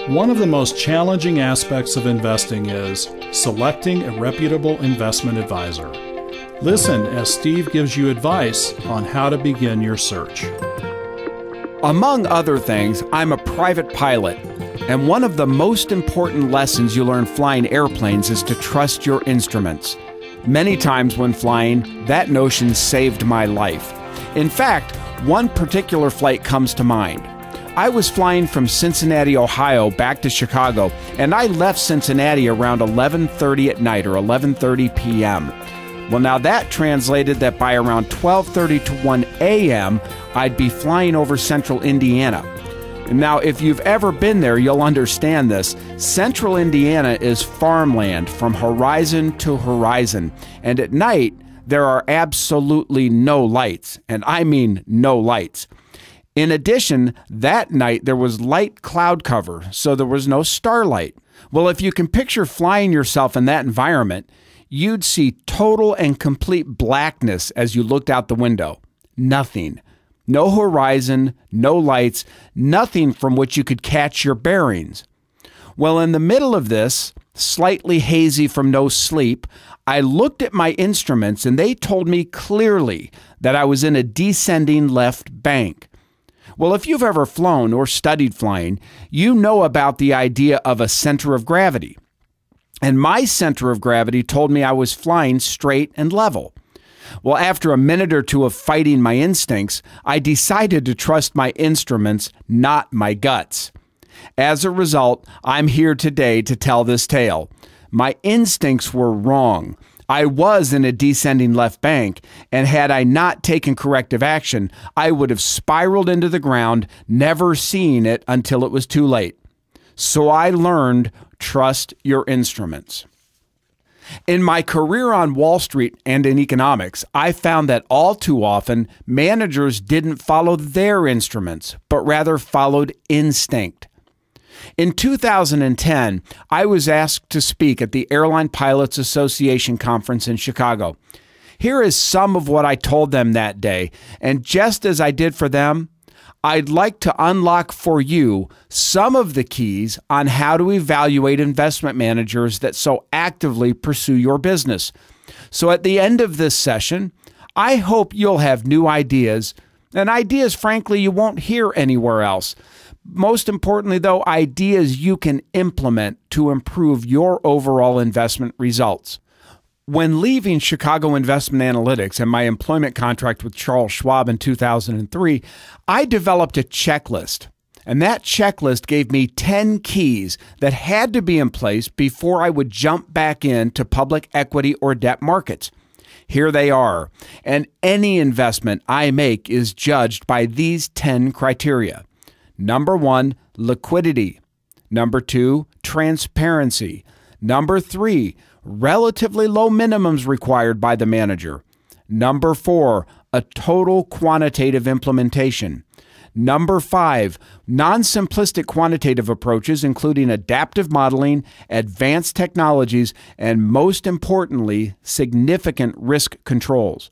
One of the most challenging aspects of investing is selecting a reputable investment advisor. Listen as Steve gives you advice on how to begin your search. Among other things, I'm a private pilot, and one of the most important lessons you learn flying airplanes is to trust your instruments. Many times when flying, that notion saved my life. In fact, one particular flight comes to mind. I was flying from Cincinnati, Ohio back to Chicago, and I left Cincinnati around 11:30 at night or 11:30 p.m. Well, now that translated that by around 12:30 to 1 a.m., I'd be flying over central Indiana. Now, if you've ever been there, you'll understand this. Central Indiana is farmland from horizon to horizon, and at night, there are absolutely no lights, and I mean no lights. In addition, that night there was light cloud cover, so there was no starlight. Well, if you can picture flying yourself in that environment, you'd see total and complete blackness as you looked out the window. Nothing. No horizon, no lights, nothing from which you could catch your bearings. Well, in the middle of this, slightly hazy from no sleep, I looked at my instruments and they told me clearly that I was in a descending left bank. Well, if you've ever flown or studied flying, you know about the idea of a center of gravity. And my center of gravity told me I was flying straight and level. Well, after a minute or two of fighting my instincts, I decided to trust my instruments, not my guts. As a result, I'm here today to tell this tale. My instincts were wrong. I was in a descending left bank, and had I not taken corrective action, I would have spiraled into the ground, never seeing it until it was too late. So I learned, trust your instruments. In my career on Wall Street and in economics, I found that all too often, managers didn't follow their instruments, but rather followed instinct. In 2010, I was asked to speak at the Airline Pilots Association conference in Chicago. Here is some of what I told them that day, and just as I did for them, I'd like to unlock for you some of the keys on how to evaluate investment managers that so actively pursue your business. So at the end of this session, I hope you'll have new ideas, and ideas, frankly, you won't hear anywhere else. Most importantly, though, ideas you can implement to improve your overall investment results. When leaving Chicago Investment Analytics and my employment contract with Charles Schwab in 2003, I developed a checklist. And that checklist gave me 10 keys that had to be in place before I would jump back into public equity or debt markets. Here they are. And any investment I make is judged by these 10 criteria. Number 1, liquidity. Number 2, transparency. Number 3, relatively low minimums required by the manager. Number 4, a total quantitative implementation. Number 5, non-simplistic quantitative approaches, including adaptive modeling, advanced technologies, and most importantly, significant risk controls.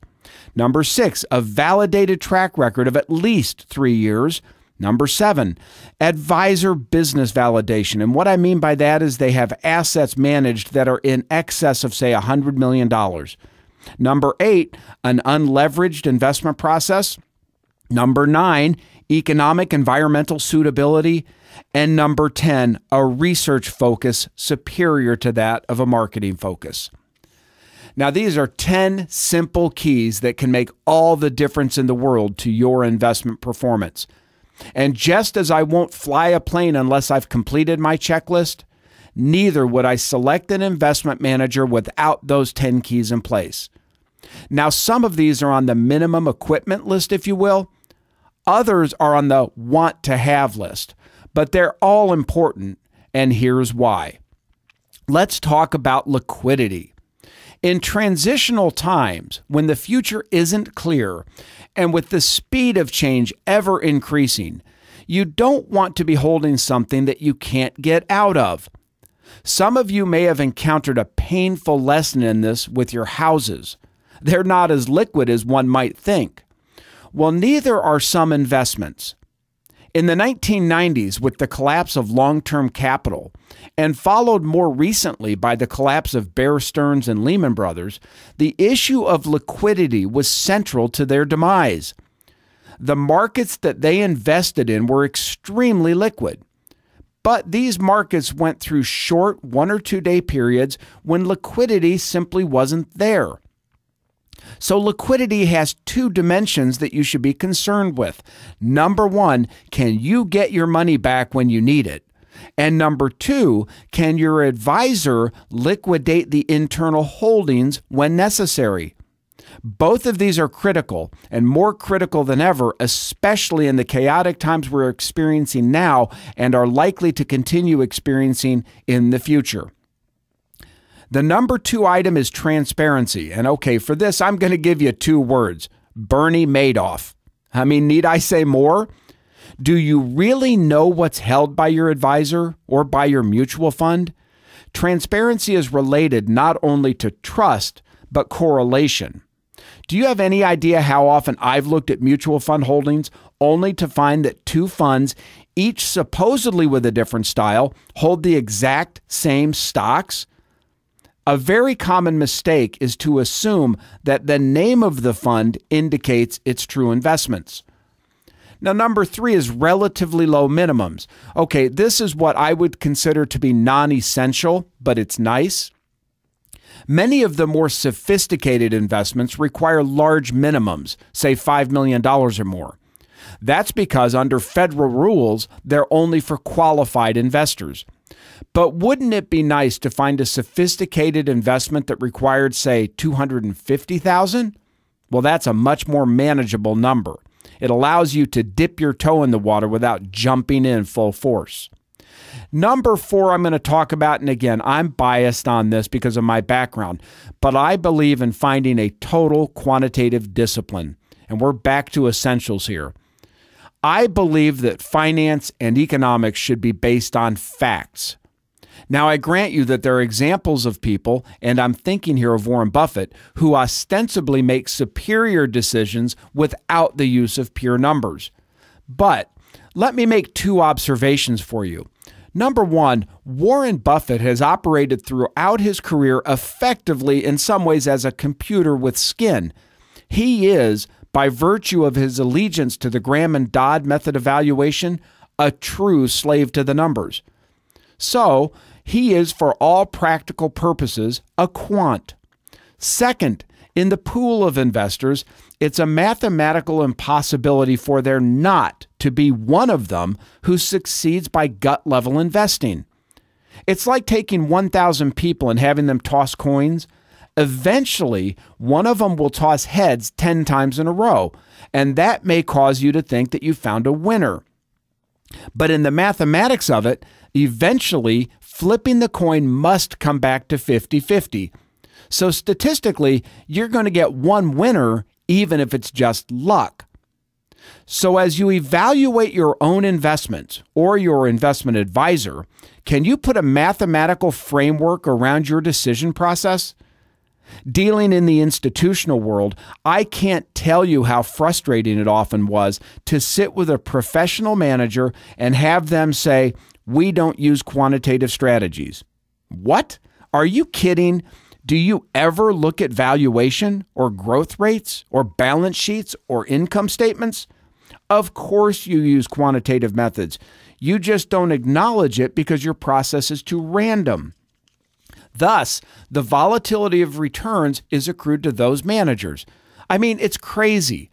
Number 6, a validated track record of at least 3 years. Number 7, advisor business validation. And what I mean by that is they have assets managed that are in excess of, say, $100 million. Number 8, an unleveraged investment process. Number 9, economic environmental suitability. And number 10, a research focus superior to that of a marketing focus. Now, these are 10 simple keys that can make all the difference in the world to your investment performance. And just as I won't fly a plane unless I've completed my checklist, neither would I select an investment manager without those 10 keys in place. Now, some of these are on the minimum equipment list, if you will. Others are on the want to have list, but they're all important, and here's why. Let's talk about liquidity. In transitional times, when the future isn't clear, and with the speed of change ever increasing, you don't want to be holding something that you can't get out of. Some of you may have encountered a painful lesson in this with your houses. They're not as liquid as one might think. Well, neither are some investments. In the 1990s, with the collapse of long-term capital, and followed more recently by the collapse of Bear Stearns and Lehman Brothers, the issue of liquidity was central to their demise. The markets that they invested in were extremely liquid. But these markets went through short 1 or 2 day periods when liquidity simply wasn't there. So liquidity has 2 dimensions that you should be concerned with. Number 1, can you get your money back when you need it? And number 2, can your advisor liquidate the internal holdings when necessary? Both of these are critical, and more critical than ever, especially in the chaotic times we're experiencing now and are likely to continue experiencing in the future. The number 2 item is transparency. And okay, for this, I'm going to give you 2 words: Bernie Madoff. I mean, need I say more? Do you really know what's held by your advisor or by your mutual fund? Transparency is related not only to trust, but correlation. Do you have any idea how often I've looked at mutual fund holdings only to find that 2 funds, each supposedly with a different style, hold the exact same stocks? A very common mistake is to assume that the name of the fund indicates its true investments. Now, number 3 is relatively low minimums. Okay, this is what I would consider to be non-essential, but it's nice. Many of the more sophisticated investments require large minimums, say $5 million or more. That's because under federal rules, they're only for qualified investors. But wouldn't it be nice to find a sophisticated investment that required, say, $250,000? Well, that's a much more manageable number. It allows you to dip your toe in the water without jumping in full force. Number 4 I'm going to talk about, and again, I'm biased on this because of my background, but I believe in finding a total quantitative discipline. And we're back to essentials here. I believe that finance and economics should be based on facts. Now, I grant you that there are examples of people, and I'm thinking here of Warren Buffett, who ostensibly make superior decisions without the use of pure numbers. But let me make 2 observations for you. Number 1, Warren Buffett has operated throughout his career effectively in some ways as a computer with skin. He is, by virtue of his allegiance to the Graham and Dodd method of valuation, a true slave to the numbers. So, he is, for all practical purposes, a quant. Second, in the pool of investors, it's a mathematical impossibility for there not to be one of them who succeeds by gut-level investing. It's like taking 1,000 people and having them toss coins. Eventually, one of them will toss heads 10 times in a row, and that may cause you to think that you found a winner. But in the mathematics of it, eventually, flipping the coin must come back to 50-50. So statistically, you're going to get one winner, even if it's just luck. So as you evaluate your own investments or your investment advisor, can you put a mathematical framework around your decision process? Dealing in the institutional world, I can't tell you how frustrating it often was to sit with a professional manager and have them say, "We don't use quantitative strategies." What? Are you kidding? Do you ever look at valuation or growth rates or balance sheets or income statements? Of course you use quantitative methods. You just don't acknowledge it because your process is too random. Thus, the volatility of returns is accrued to those managers. I mean, it's crazy.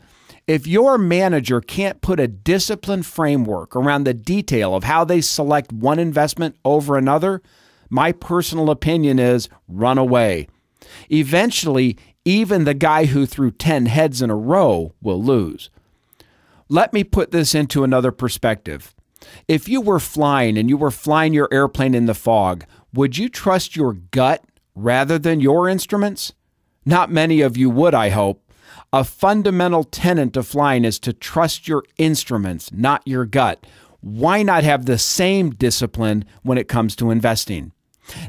If your manager can't put a disciplined framework around the detail of how they select one investment over another, my personal opinion is run away. Eventually, even the guy who threw 10 heads in a row will lose. Let me put this into another perspective. If you were flying and you were flying your airplane in the fog, would you trust your gut rather than your instruments? Not many of you would, I hope. A fundamental tenet of flying is to trust your instruments, not your gut. Why not have the same discipline when it comes to investing?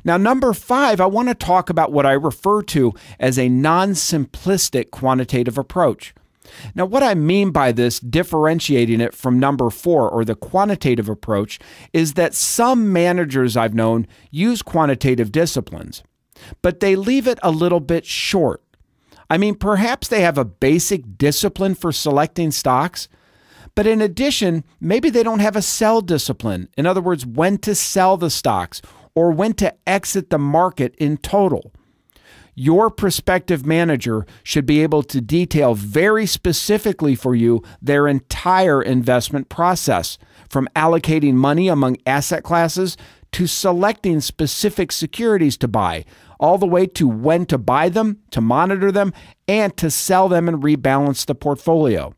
Now, number 5, I want to talk about what I refer to as a non-simplistic quantitative approach. Now, what I mean by this, differentiating it from number 4 or the quantitative approach, is that some managers I've known use quantitative disciplines, but they leave it a little bit short. I mean, perhaps they have a basic discipline for selecting stocks, but in addition, maybe they don't have a sell discipline. In other words, when to sell the stocks or when to exit the market in total. Your prospective manager should be able to detail very specifically for you their entire investment process, from allocating money among asset classes to selecting specific securities to buy, all the way to when to buy them, to monitor them, and to sell them and rebalance the portfolio.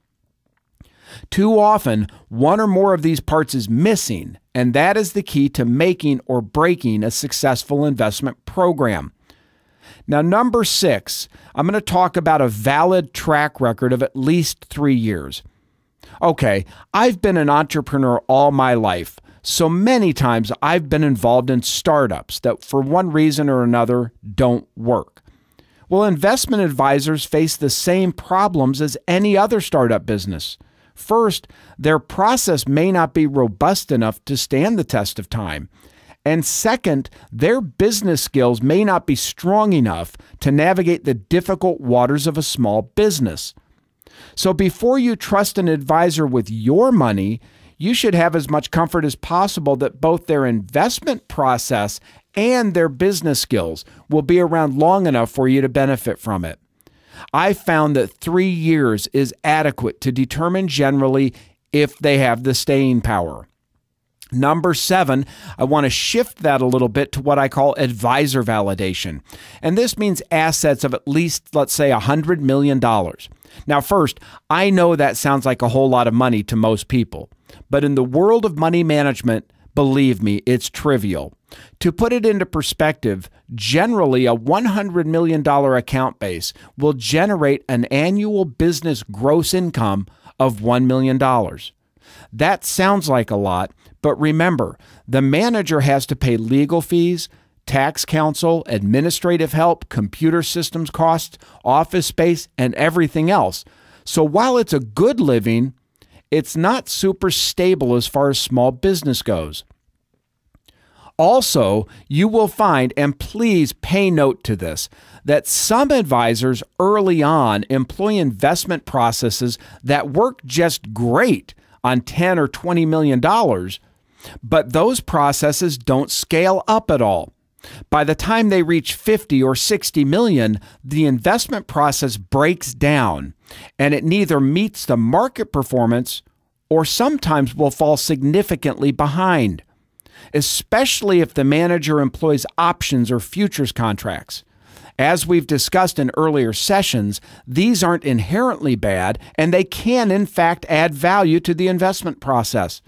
Too often, one or more of these parts is missing, and that is the key to making or breaking a successful investment program. Now, number 6, I'm going to talk about a valid track record of at least 3 years. Okay, I've been an entrepreneur all my life, so many times I've been involved in startups that for one reason or another don't work. Well, investment advisors face the same problems as any other startup business. First, their process may not be robust enough to stand the test of time. And second, their business skills may not be strong enough to navigate the difficult waters of a small business. So before you trust an advisor with your money, you should have as much comfort as possible that both their investment process and their business skills will be around long enough for you to benefit from it. I found that 3 years is adequate to determine generally if they have the staying power. Number 7, I want to shift that a little bit to what I call advisor validation. And this means assets of at least, let's say, $100 million. Now, first, I know that sounds like a whole lot of money to most people. But in the world of money management, believe me, it's trivial. To put it into perspective, generally a $100 million account base will generate an annual business gross income of $1 million. That sounds like a lot, but remember, the manager has to pay legal fees, tax counsel, administrative help, computer systems costs, office space, and everything else. So while it's a good living, it's not super stable as far as small business goes. Also, you will find, and please pay note to this, that some advisors early on employ investment processes that work just great on $10 or $20 million, but those processes don't scale up at all. By the time they reach 50 or 60 million, the investment process breaks down, and it neither meets the market performance or sometimes will fall significantly behind, especially if the manager employs options or futures contracts. As we've discussed in earlier sessions, these aren't inherently bad, and they can, in fact, add value to the investment process.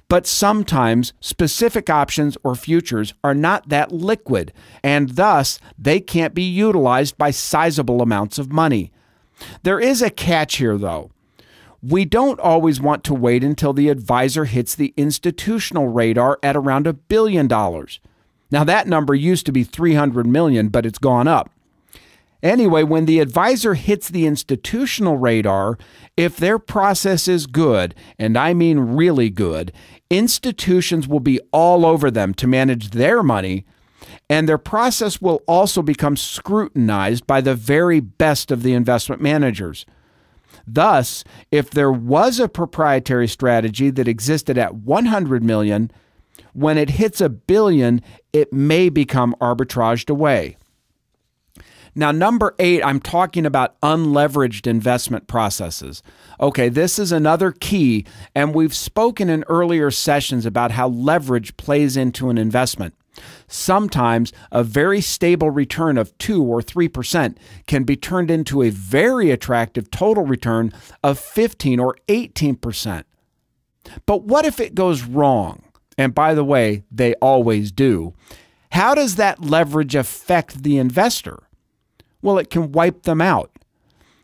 But sometimes specific options or futures are not that liquid, and thus they can't be utilized by sizable amounts of money. There is a catch here, though. We don't always want to wait until the advisor hits the institutional radar at around $1 billion. Now, that number used to be 300 million, but it's gone up. Anyway, when the advisor hits the institutional radar, if their process is good, and I mean really good, institutions will be all over them to manage their money, and their process will also become scrutinized by the very best of the investment managers. Thus, if there was a proprietary strategy that existed at 100 million, when it hits $1 billion, it may become arbitraged away. Now, number 8, I'm talking about unleveraged investment processes. Okay, this is another key, and we've spoken in earlier sessions about how leverage plays into an investment. Sometimes a very stable return of 2 or 3% can be turned into a very attractive total return of 15 or 18%. But what if it goes wrong? And by the way, they always do. How does that leverage affect the investor? Well, it can wipe them out.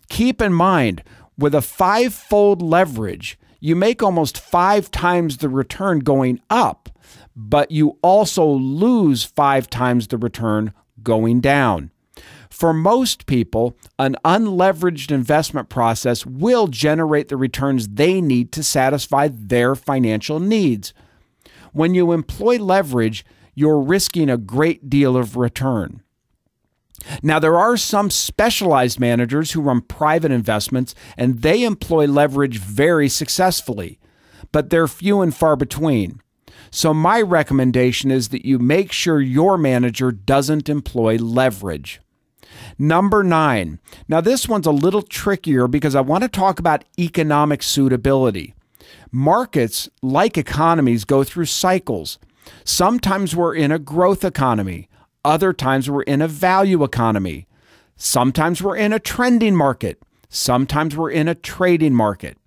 Keep in mind, with a 5-fold leverage, you make almost 5 times the return going up, but you also lose 5 times the return going down. For most people, an unleveraged investment process will generate the returns they need to satisfy their financial needs. When you employ leverage, you're risking a great deal of return. Now, there are some specialized managers who run private investments, and they employ leverage very successfully, but they're few and far between. So my recommendation is that you make sure your manager doesn't employ leverage. Number 9. Now, this one's a little trickier because I want to talk about economic suitability. Markets, like economies, go through cycles. Sometimes we're in a growth economy. Other times we're in a value economy. Sometimes we're in a trending market. Sometimes we're in a trading market.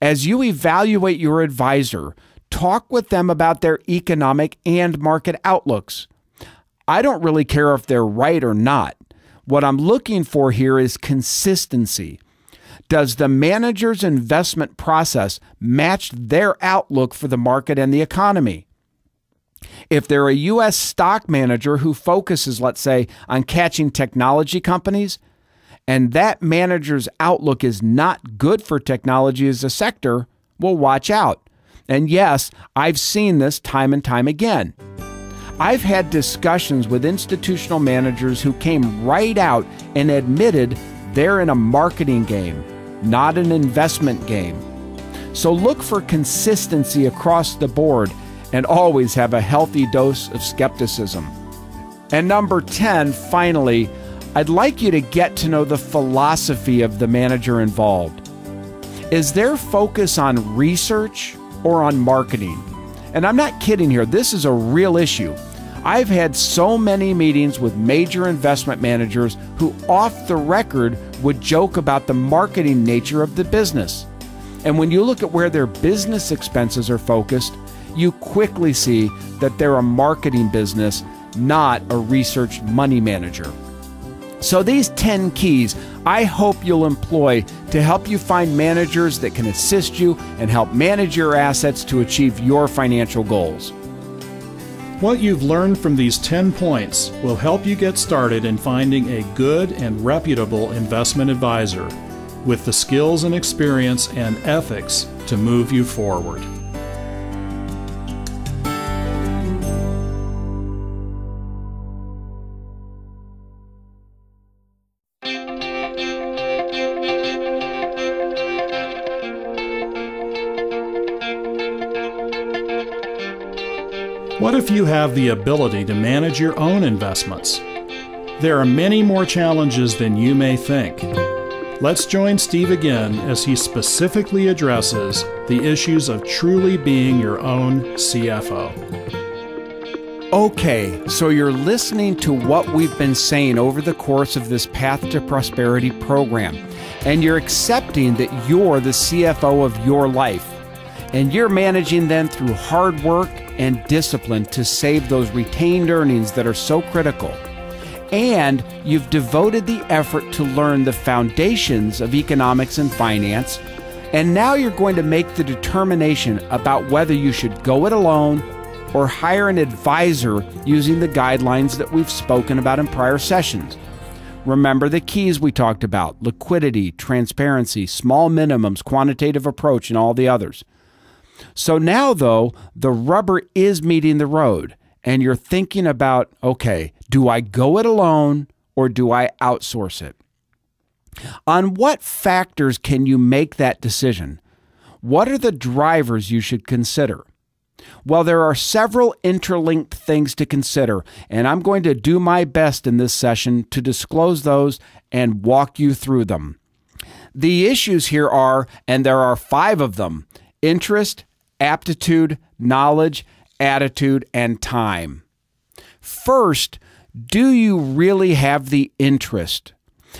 As you evaluate your advisor, talk with them about their economic and market outlooks. I don't really care if they're right or not. What I'm looking for here is consistency. Does the manager's investment process match their outlook for the market and the economy? If they're a U.S. stock manager who focuses, let's say, on catching technology companies, and that manager's outlook is not good for technology as a sector, well, watch out. And yes, I've seen this time and time again. I've had discussions with institutional managers who came right out and admitted they're in a marketing game, not an investment game. So look for consistency across the board and always have a healthy dose of skepticism. And number 10, finally, I'd like you to get to know the philosophy of the manager involved. Is their focus on research or on marketing? And I'm not kidding here, this is a real issue. I've had so many meetings with major investment managers who off the record would joke about the marketing nature of the business. And when you look at where their business expenses are focused, you quickly see that they're a marketing business, not a research money manager. So these 10 keys I hope you'll employ to help you find managers that can assist you and help manage your assets to achieve your financial goals. What you've learned from these 10 points will help you get started in finding a good and reputable investment advisor with the skills and experience and ethics to move you forward. What if you have the ability to manage your own investments? There are many more challenges than you may think. Let's join Steve again as he specifically addresses the issues of truly being your own CFO. Okay, so you're listening to what we've been saying over the course of this Path to Prosperity program, and you're accepting that you're the CFO of your life, and you're managing them through hard work and discipline to save those retained earnings that are so critical. And you've devoted the effort to learn the foundations of economics and finance, and now you're going to make the determination about whether you should go it alone or hire an advisor using the guidelines that we've spoken about in prior sessions. Remember the keys we talked about: liquidity, transparency, small minimums, quantitative approach, and all the others. So now, though, the rubber is meeting the road, and you're thinking about, okay, do I go it alone or do I outsource it? On what factors can you make that decision? What are the drivers you should consider? Well, there are several interlinked things to consider, and I'm going to do my best in this session to disclose those and walk you through them. The issues here are, and there are 5 of them: interest, aptitude, knowledge, attitude, and time. First, do you really have the interest?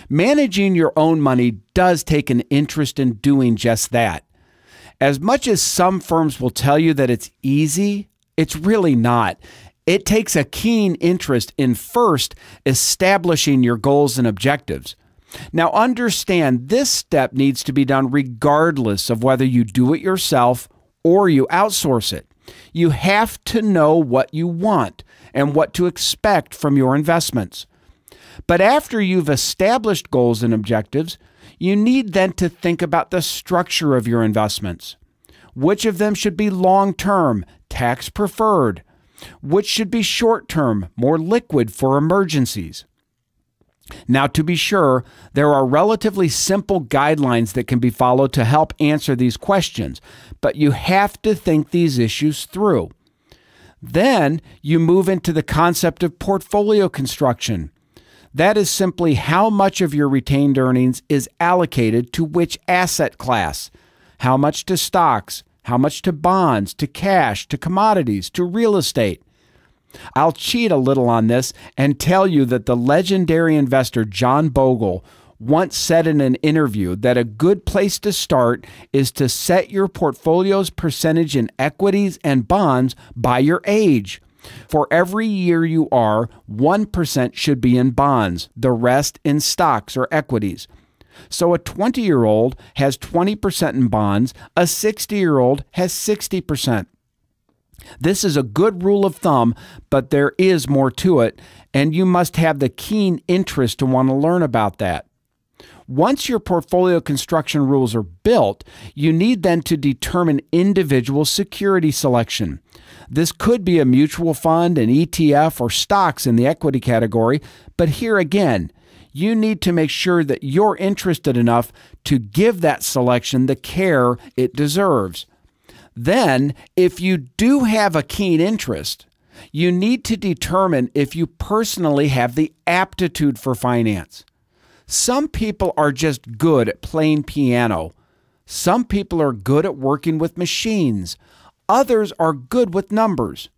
Managing your own money does take an interest in doing just that. As much as some firms will tell you that it's easy, it's really not. It takes a keen interest in first establishing your goals and objectives. Now understand, this step needs to be done regardless of whether you do it yourself or you outsource it. You have to know what you want and what to expect from your investments. But after you've established goals and objectives, you need then to think about the structure of your investments. Which of them should be long-term, tax-preferred? Which should be short-term, more liquid for emergencies? Now, to be sure, there are relatively simple guidelines that can be followed to help answer these questions, but you have to think these issues through. Then you move into the concept of portfolio construction. That is simply how much of your retained earnings is allocated to which asset class, how much to stocks, how much to bonds, to cash, to commodities, to real estate. I'll cheat a little on this and tell you that the legendary investor John Bogle once said in an interview that a good place to start is to set your portfolio's percentage in equities and bonds by your age. For every year you are, 1% should be in bonds, the rest in stocks or equities. So a 20-year-old has 20% in bonds, a 60-year-old has 60%. This is a good rule of thumb, but there is more to it, and you must have the keen interest to want to learn about that. Once your portfolio construction rules are built, you need then to determine individual security selection. This could be a mutual fund, an ETF, or stocks in the equity category, but here again, you need to make sure that you're interested enough to give that selection the care it deserves. Then, if you do have a keen interest, you need to determine if you personally have the aptitude for finance. Some people are just good at playing piano. Some people are good at working with machines. Others are good with numbers.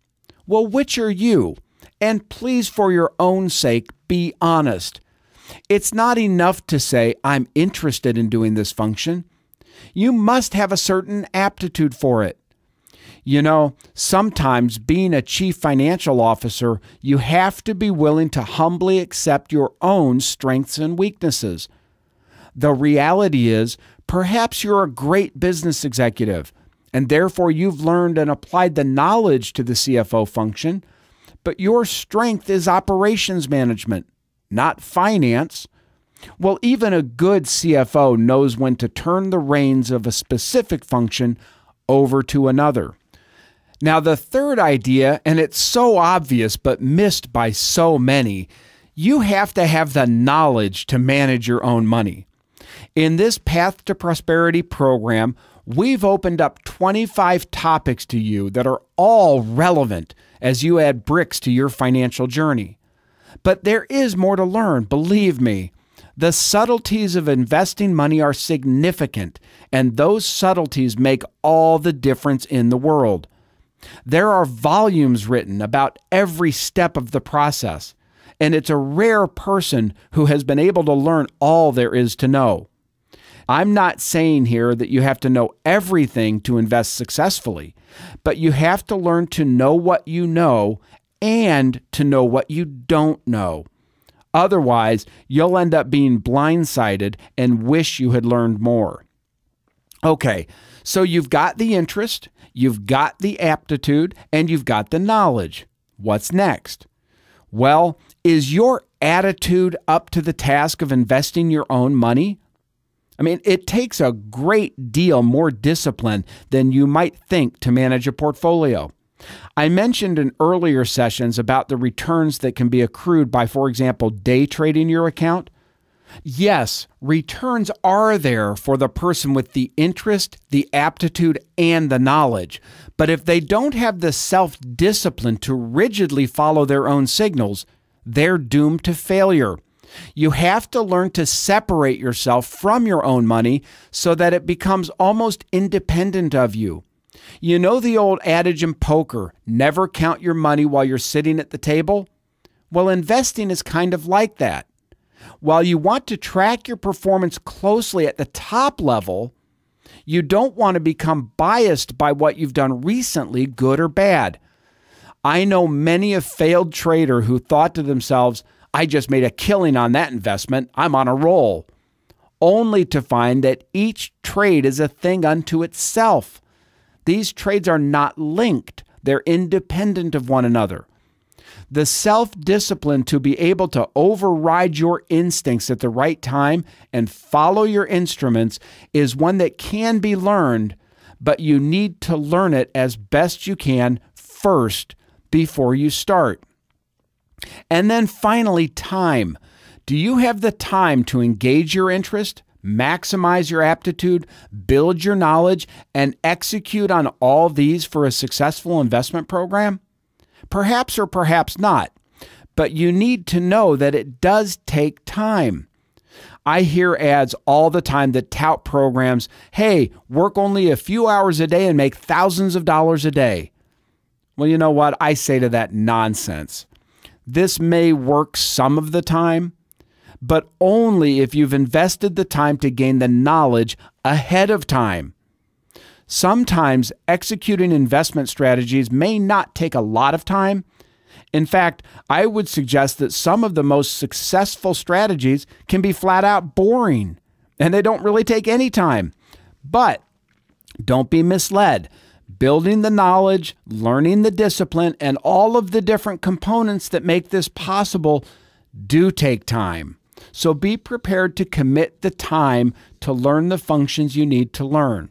Well, which are you? And please, for your own sake, be honest. It's not enough to say, I'm interested in doing this function. You must have a certain aptitude for it. You know, sometimes being a chief financial officer, you have to be willing to humbly accept your own strengths and weaknesses. The reality is, perhaps you're a great business executive, and therefore you've learned and applied the knowledge to the CFO function, but your strength is operations management, not finance. Well, even a good CFO knows when to turn the reins of a specific function over to another. Now, the third idea, and it's so obvious but missed by so many, you have to have the knowledge to manage your own money. In this Path to Prosperity program, we've opened up 25 topics to you that are all relevant as you add bricks to your financial journey. But there is more to learn, believe me. The subtleties of investing money are significant, and those subtleties make all the difference in the world. There are volumes written about every step of the process, and it's a rare person who has been able to learn all there is to know. I'm not saying here that you have to know everything to invest successfully, but you have to learn to know what you know and to know what you don't know. Otherwise, you'll end up being blindsided and wish you had learned more. Okay, so you've got the interest, you've got the aptitude, and you've got the knowledge. What's next? Well, is your attitude up to the task of investing your own money? I mean, it takes a great deal more discipline than you might think to manage a portfolio. I mentioned in earlier sessions about the returns that can be accrued by, for example, day trading your account. Yes, returns are there for the person with the interest, the aptitude, and the knowledge. But if they don't have the self-discipline to rigidly follow their own signals, they're doomed to failure. You have to learn to separate yourself from your own money so that it becomes almost independent of you. You know the old adage in poker, never count your money while you're sitting at the table? Well, investing is kind of like that. While you want to track your performance closely at the top level, you don't want to become biased by what you've done recently, good or bad. I know many a failed trader who thought to themselves, I just made a killing on that investment, I'm on a roll, only to find that each trade is a thing unto itself. These trades are not linked. They're independent of one another. The self-discipline to be able to override your instincts at the right time and follow your instruments is one that can be learned, but you need to learn it as best you can first before you start. And then finally, time. Do you have the time to engage your interest, maximize your aptitude, build your knowledge, and execute on all these for a successful investment program? Perhaps or perhaps not, but you need to know that it does take time. I hear ads all the time that tout programs, hey, work only a few hours a day and make thousands of dollars a day. Well, you know what? I say to that, nonsense. This may work some of the time, but only if you've invested the time to gain the knowledge ahead of time. Sometimes executing investment strategies may not take a lot of time. In fact, I would suggest that some of the most successful strategies can be flat out boring, and they don't really take any time. But don't be misled. Building the knowledge, learning the discipline, and all of the different components that make this possible do take time. So be prepared to commit the time to learn the functions you need to learn.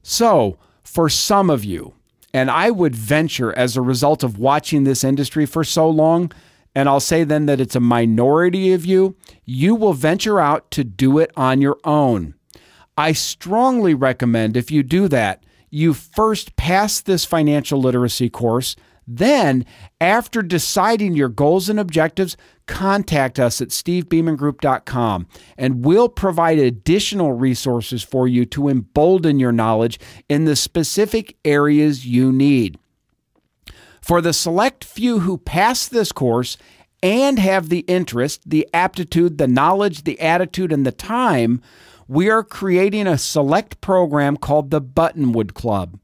So, for some of you, and I would venture as a result of watching this industry for so long, and I'll say then that it's a minority of you, you will venture out to do it on your own. I strongly recommend if you do that, you first pass this financial literacy course. Then, after deciding your goals and objectives, contact us at stevebeamangroup.com, and we'll provide additional resources for you to embolden your knowledge in the specific areas you need. For the select few who pass this course and have the interest, the aptitude, the knowledge, the attitude, and the time, we are creating a select program called the Buttonwood Club.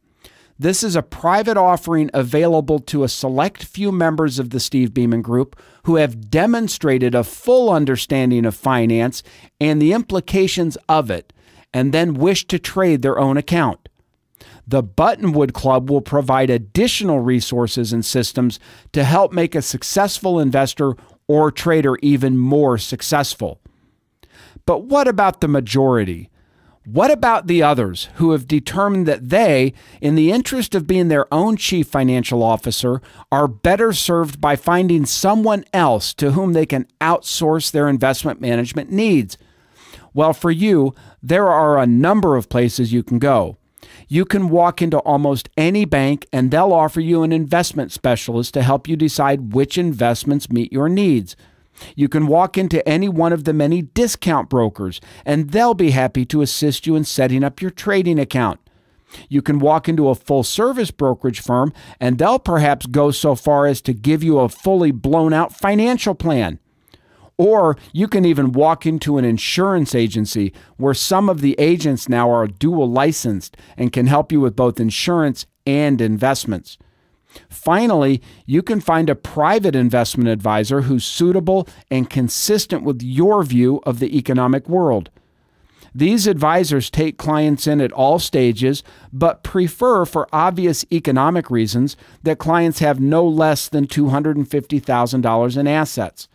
This is a private offering available to a select few members of the Steve Beaman Group who have demonstrated a full understanding of finance and the implications of it, and then wish to trade their own account. The Buttonwood Club will provide additional resources and systems to help make a successful investor or trader even more successful. But what about the majority? What about the others who have determined that they, in the interest of being their own chief financial officer, are better served by finding someone else to whom they can outsource their investment management needs? Well, for you, there are a number of places you can go. You can walk into almost any bank and they'll offer you an investment specialist to help you decide which investments meet your needs. You can walk into any one of the many discount brokers, and they'll be happy to assist you in setting up your trading account. You can walk into a full-service brokerage firm, and they'll perhaps go so far as to give you a fully blown-out financial plan. Or you can even walk into an insurance agency where some of the agents now are dual licensed and can help you with both insurance and investments. Finally, you can find a private investment advisor who's suitable and consistent with your view of the economic world. These advisors take clients in at all stages, but prefer, for obvious economic reasons, that clients have no less than $250,000 in assets.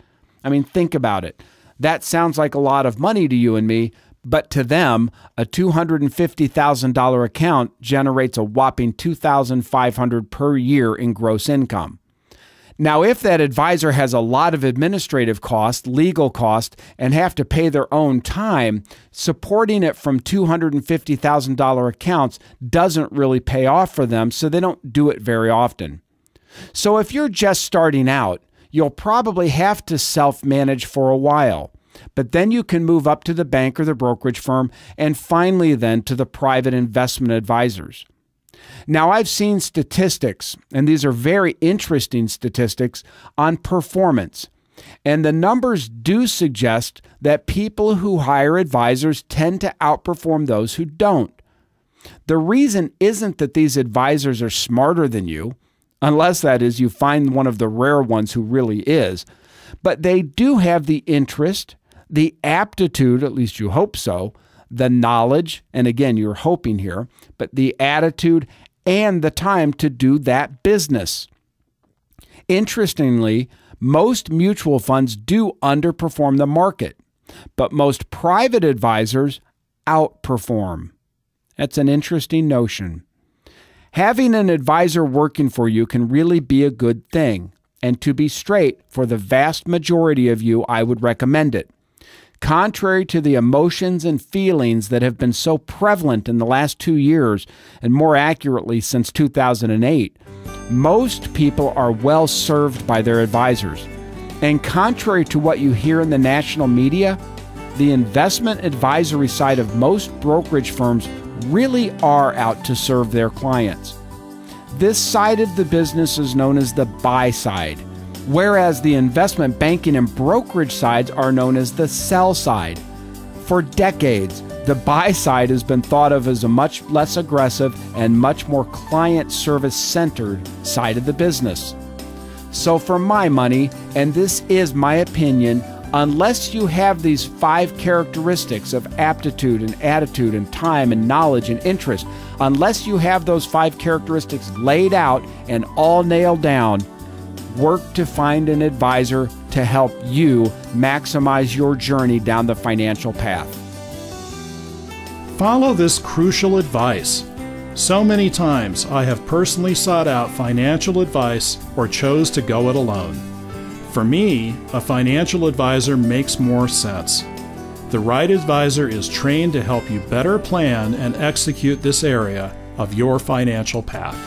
I mean, think about it. That sounds like a lot of money to you and me, but to them, a $250,000 account generates a whopping $2,500 per year in gross income. Now, if that advisor has a lot of administrative cost, legal cost, and have to pay their own time, supporting it from $250,000 accounts doesn't really pay off for them, so they don't do it very often. So if you're just starting out, you'll probably have to self-manage for a while. But then you can move up to the bank or the brokerage firm, and finally then to the private investment advisors. Now, I've seen statistics, and these are very interesting statistics, on performance. And the numbers do suggest that people who hire advisors tend to outperform those who don't. The reason isn't that these advisors are smarter than you, unless that is you find one of the rare ones who really is, but they do have the interest, the aptitude, at least you hope so, the knowledge, and again, you're hoping here, but the attitude and the time to do that business. Interestingly, most mutual funds do underperform the market, but most private advisors outperform. That's an interesting notion. Having an advisor working for you can really be a good thing. And to be straight, for the vast majority of you, I would recommend it. Contrary to the emotions and feelings that have been so prevalent in the last 2 years, and more accurately since 2008, most people are well served by their advisors. And contrary to what you hear in the national media, the investment advisory side of most brokerage firms really are out to serve their clients. This side of the business is known as the buy side, whereas the investment banking and brokerage sides are known as the sell side. For decades, the buy side has been thought of as a much less aggressive and much more client service centered side of the business. So for my money, and this is my opinion, unless you have these 5 characteristics of aptitude and attitude and time and knowledge and interest, unless you have those 5 characteristics laid out and all nailed down, work to find an advisor to help you maximize your journey down the financial path. Follow this crucial advice. So many times I have personally sought out financial advice or chose to go it alone. For me, a financial advisor makes more sense. The right advisor is trained to help you better plan and execute this area of your financial path.